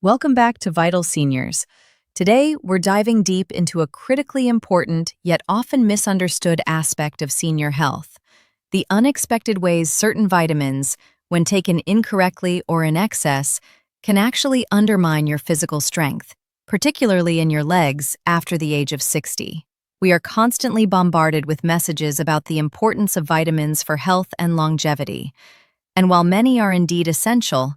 Welcome back to Vital Seniors. Today, we're diving deep into a critically important yet often misunderstood aspect of senior health: the unexpected ways certain vitamins, when taken incorrectly or in excess, can actually undermine your physical strength, particularly in your legs after the age of 60. We are constantly bombarded with messages about the importance of vitamins for health and longevity, and while many are indeed essential,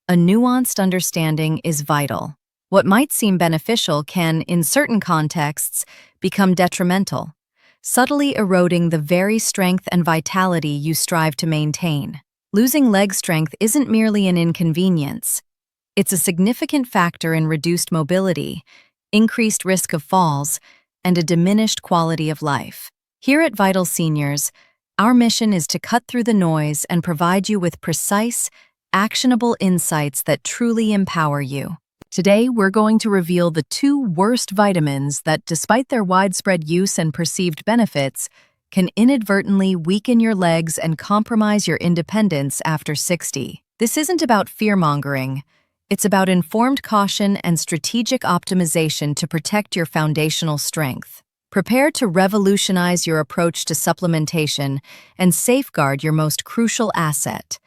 a nuanced understanding is vital. What might seem beneficial can, in certain contexts, become detrimental, subtly eroding the very strength and vitality you strive to maintain. Losing leg strength isn't merely an inconvenience. It's a significant factor in reduced mobility, increased risk of falls, and a diminished quality of life. Here at Vital Seniors, our mission is to cut through the noise and provide you with precise, actionable insights that truly empower you. Today, we're going to reveal the two worst vitamins that, despite their widespread use and perceived benefits, can inadvertently weaken your legs and compromise your independence after 60. This isn't about fear-mongering. It's about informed caution and strategic optimization to protect your foundational strength. Prepare to revolutionize your approach to supplementation and safeguard your most crucial asset: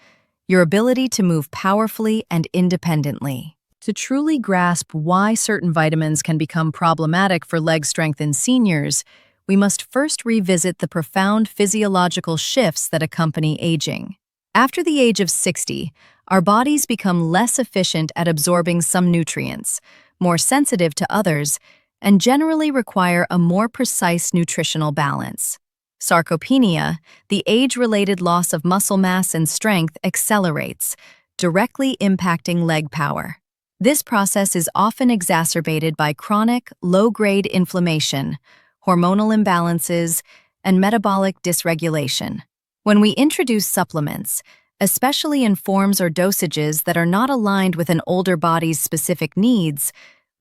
your ability to move powerfully and independently. To truly grasp why certain vitamins can become problematic for leg strength in seniors, we must first revisit the profound physiological shifts that accompany aging. After the age of 60, our bodies become less efficient at absorbing some nutrients, more sensitive to others, and generally require a more precise nutritional balance. Sarcopenia, the age-related loss of muscle mass and strength, accelerates, directly impacting leg power. This process is often exacerbated by chronic, low-grade inflammation, hormonal imbalances, and metabolic dysregulation. When we introduce supplements, especially in forms or dosages that are not aligned with an older body's specific needs,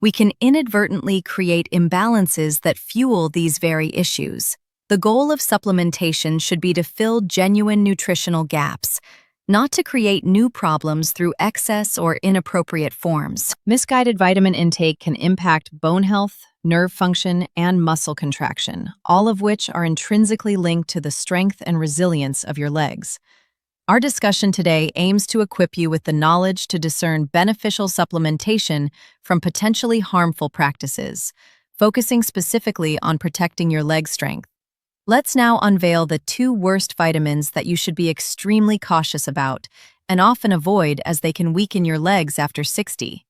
we can inadvertently create imbalances that fuel these very issues. The goal of supplementation should be to fill genuine nutritional gaps, not to create new problems through excess or inappropriate forms. Misguided vitamin intake can impact bone health, nerve function, and muscle contraction, all of which are intrinsically linked to the strength and resilience of your legs. Our discussion today aims to equip you with the knowledge to discern beneficial supplementation from potentially harmful practices, focusing specifically on protecting your leg strength. Let's now unveil the two worst vitamins that you should be extremely cautious about and often avoid, as they can weaken your legs after 60.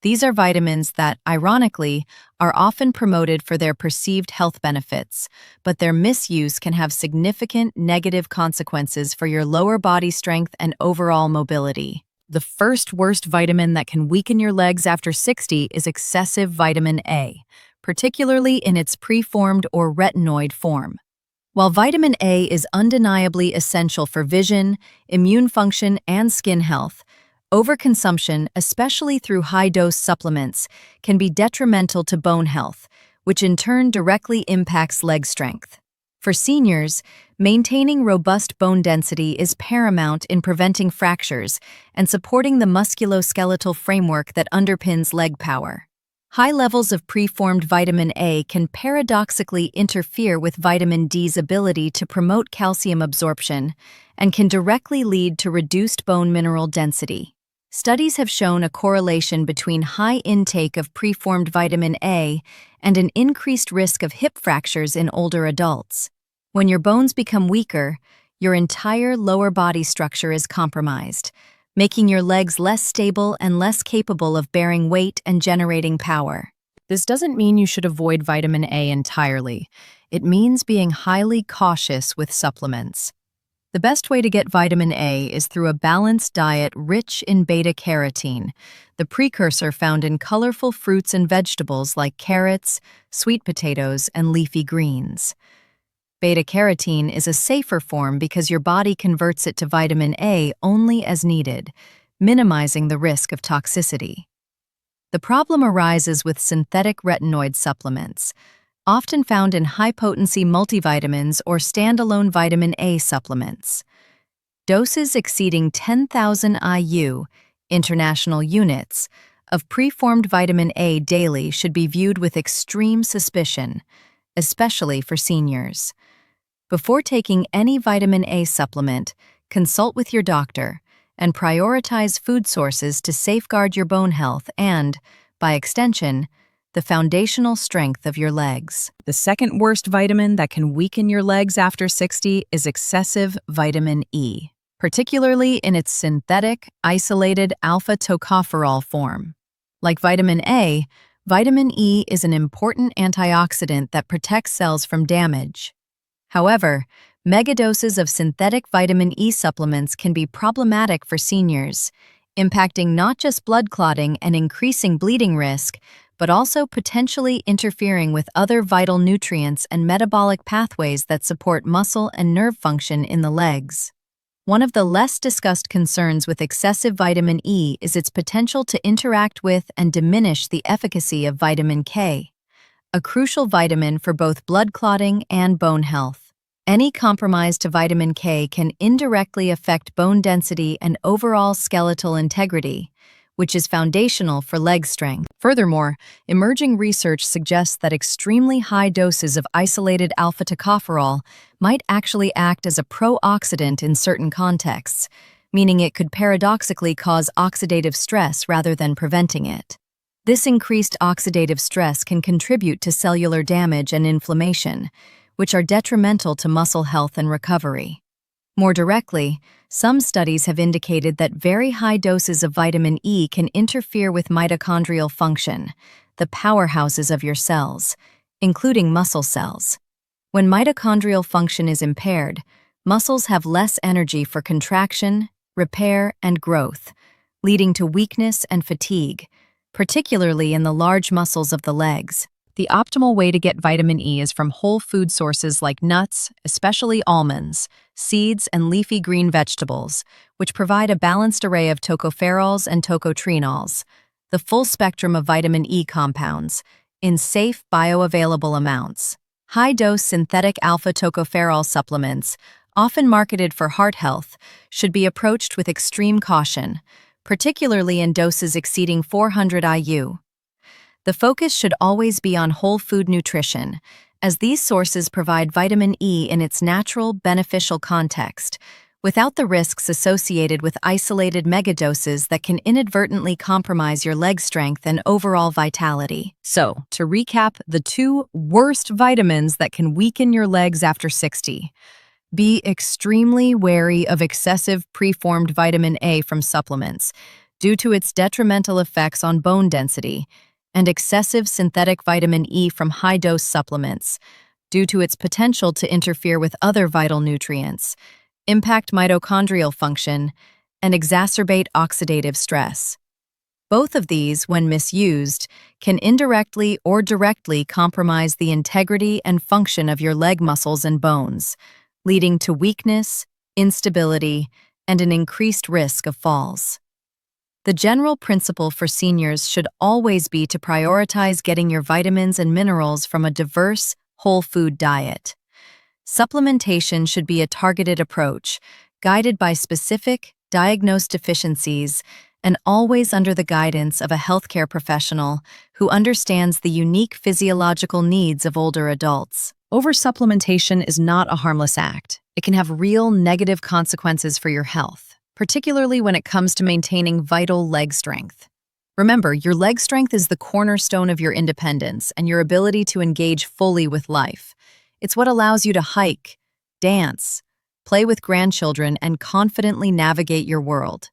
These are vitamins that, ironically, are often promoted for their perceived health benefits, but their misuse can have significant negative consequences for your lower body strength and overall mobility. The first worst vitamin that can weaken your legs after 60 is excessive vitamin A, particularly in its preformed or retinoid form. While vitamin A is undeniably essential for vision, immune function, and skin health, overconsumption, especially through high-dose supplements, can be detrimental to bone health, which in turn directly impacts leg strength. For seniors, maintaining robust bone density is paramount in preventing fractures and supporting the musculoskeletal framework that underpins leg power. High levels of preformed vitamin A can paradoxically interfere with vitamin D's ability to promote calcium absorption and can directly lead to reduced bone mineral density. Studies have shown a correlation between high intake of preformed vitamin A and an increased risk of hip fractures in older adults. When your bones become weaker, your entire lower body structure is compromised, making your legs less stable and less capable of bearing weight and generating power. This doesn't mean you should avoid vitamin A entirely. It means being highly cautious with supplements. The best way to get vitamin A is through a balanced diet rich in beta-carotene, the precursor found in colorful fruits and vegetables like carrots, sweet potatoes, and leafy greens. Beta-carotene is a safer form because your body converts it to vitamin A only as needed, minimizing the risk of toxicity. The problem arises with synthetic retinoid supplements, often found in high-potency multivitamins or standalone vitamin A supplements. Doses exceeding 10,000 IU, international units, of preformed vitamin A daily should be viewed with extreme suspicion, especially for seniors. Before taking any vitamin A supplement, consult with your doctor and prioritize food sources to safeguard your bone health and, by extension, the foundational strength of your legs. The second worst vitamin that can weaken your legs after 60 is excessive vitamin E, particularly in its synthetic, isolated alpha-tocopherol form. Like vitamin A, vitamin E is an important antioxidant that protects cells from damage. However, megadoses of synthetic vitamin E supplements can be problematic for seniors, impacting not just blood clotting and increasing bleeding risk, but also potentially interfering with other vital nutrients and metabolic pathways that support muscle and nerve function in the legs. One of the less discussed concerns with excessive vitamin E is its potential to interact with and diminish the efficacy of vitamin K, a crucial vitamin for both blood clotting and bone health. Any compromise to vitamin K can indirectly affect bone density and overall skeletal integrity, which is foundational for leg strength. Furthermore, emerging research suggests that extremely high doses of isolated alpha-tocopherol might actually act as a pro-oxidant in certain contexts, meaning it could paradoxically cause oxidative stress rather than preventing it. This increased oxidative stress can contribute to cellular damage and inflammation, which are detrimental to muscle health and recovery. More directly, some studies have indicated that very high doses of vitamin E can interfere with mitochondrial function, the powerhouses of your cells, including muscle cells. When mitochondrial function is impaired, muscles have less energy for contraction, repair, and growth, leading to weakness and fatigue, particularly in the large muscles of the legs. The optimal way to get vitamin E is from whole food sources like nuts, especially almonds, seeds, and leafy green vegetables, which provide a balanced array of tocopherols and tocotrienols, the full spectrum of vitamin E compounds, in safe, bioavailable amounts. High-dose synthetic alpha-tocopherol supplements, often marketed for heart health, should be approached with extreme caution, particularly in doses exceeding 400 IU. The focus should always be on whole food nutrition, as these sources provide vitamin E in its natural, beneficial context, without the risks associated with isolated megadoses that can inadvertently compromise your leg strength and overall vitality. So, to recap, the two worst vitamins that can weaken your legs after 60. Be extremely wary of excessive preformed vitamin A from supplements, due to its detrimental effects on bone density, and excessive synthetic vitamin E from high-dose supplements, due to its potential to interfere with other vital nutrients, impact mitochondrial function, and exacerbate oxidative stress. Both of these, when misused, can indirectly or directly compromise the integrity and function of your leg muscles and bones, leading to weakness, instability, and an increased risk of falls. The general principle for seniors should always be to prioritize getting your vitamins and minerals from a diverse, whole food diet. Supplementation should be a targeted approach, guided by specific, diagnosed deficiencies, and always under the guidance of a healthcare professional who understands the unique physiological needs of older adults. Oversupplementation is not a harmless act. It can have real negative consequences for your health, particularly when it comes to maintaining vital leg strength. Remember, your leg strength is the cornerstone of your independence and your ability to engage fully with life. It's what allows you to hike, dance, play with grandchildren, and confidently navigate your world.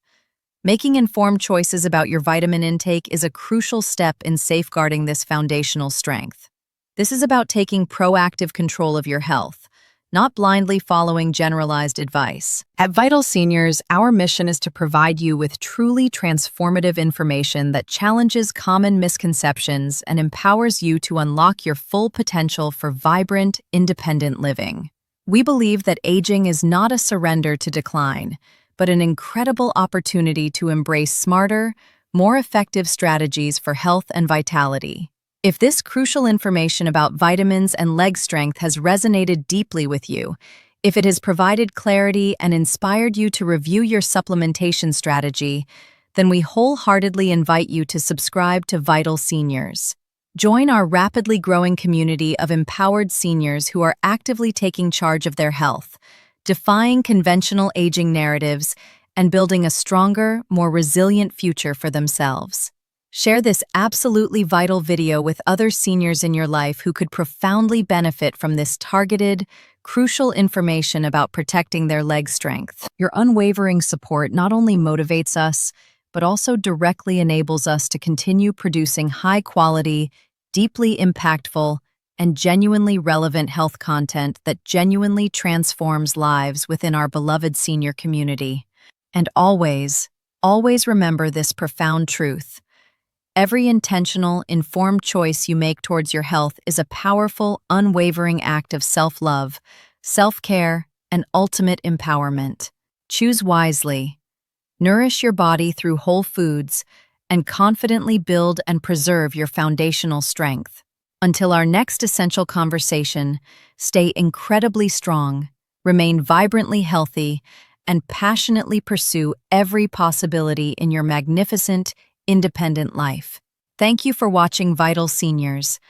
Making informed choices about your vitamin intake is a crucial step in safeguarding this foundational strength. This is about taking proactive control of your health, not blindly following generalized advice. At Vital Seniors, our mission is to provide you with truly transformative information that challenges common misconceptions and empowers you to unlock your full potential for vibrant, independent living. We believe that aging is not a surrender to decline, but an incredible opportunity to embrace smarter, more effective strategies for health and vitality. If this crucial information about vitamins and leg strength has resonated deeply with you, if it has provided clarity and inspired you to review your supplementation strategy, then we wholeheartedly invite you to subscribe to Vital Seniors. Join our rapidly growing community of empowered seniors who are actively taking charge of their health, defying conventional aging narratives, and building a stronger, more resilient future for themselves. Share this absolutely vital video with other seniors in your life who could profoundly benefit from this targeted, crucial information about protecting their leg strength. Your unwavering support not only motivates us, but also directly enables us to continue producing high-quality, deeply impactful, and genuinely relevant health content that genuinely transforms lives within our beloved senior community. And always, always remember this profound truth. Every intentional, informed choice you make towards your health is a powerful, unwavering act of self-love, self-care, and ultimate empowerment. Choose wisely. Nourish your body through whole foods, and confidently build and preserve your foundational strength. Until our next essential conversation, stay incredibly strong, remain vibrantly healthy, and passionately pursue every possibility in your magnificent, independent life. Thank you for watching Vital Seniors.